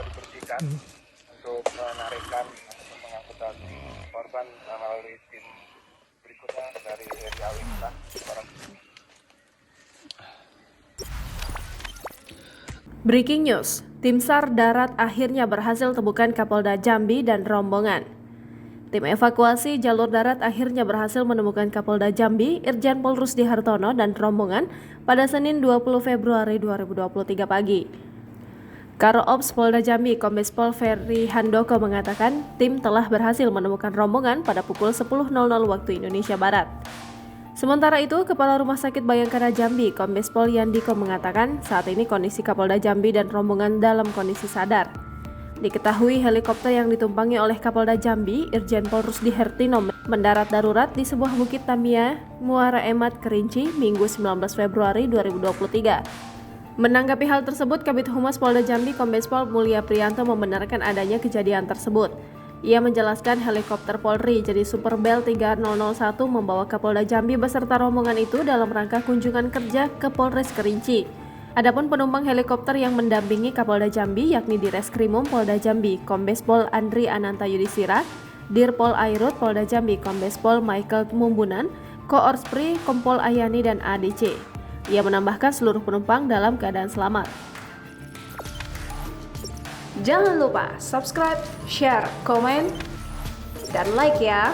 dibersihkan untuk menarikkan ataupun mengangkut korban melalui tim berikutnya dari Awinsa. Breaking news, tim SAR darat akhirnya berhasil temukan Kapolda Jambi dan rombongan. Tim evakuasi jalur darat akhirnya berhasil menemukan Kapolda Jambi, Irjen Pol Rusdi Hartono dan rombongan pada Senin 20 Februari 2023 pagi. Karo Ops Polda Jambi, Kombes Pol Ferry Handoko mengatakan tim telah berhasil menemukan rombongan pada pukul 10.00 waktu Indonesia Barat. Sementara itu, Kepala Rumah Sakit Bayangkara Jambi, Kombes Pol Yandiko mengatakan saat ini kondisi Kapolda Jambi dan rombongan dalam kondisi sadar. Diketahui helikopter yang ditumpangi oleh Kapolda Jambi, Irjen Pol Rusdi Hartono mendarat darurat di sebuah bukit Tamia, Muara Emat, Kerinci, Minggu 19 Februari 2023. Menanggapi hal tersebut, Kabid Humas Polda Jambi Kombes Pol Mulya Priyanto membenarkan adanya kejadian tersebut. Ia menjelaskan helikopter Polri jenis Super Bell 3001 membawa Kapolda Jambi beserta rombongan itu dalam rangka kunjungan kerja ke Polres Kerinci. Adapun penumpang helikopter yang mendampingi Kapolda Jambi yakni Direskrimum Polda Jambi Kombes Pol Andri Ananta Yudisira, Dirpol Airut Polda Jambi Kombes Pol Michael Mumbunan, Koorspri Kompol Ayani dan ADC. Ia menambahkan seluruh penumpang dalam keadaan selamat. Jangan lupa subscribe, share, komen, dan like ya.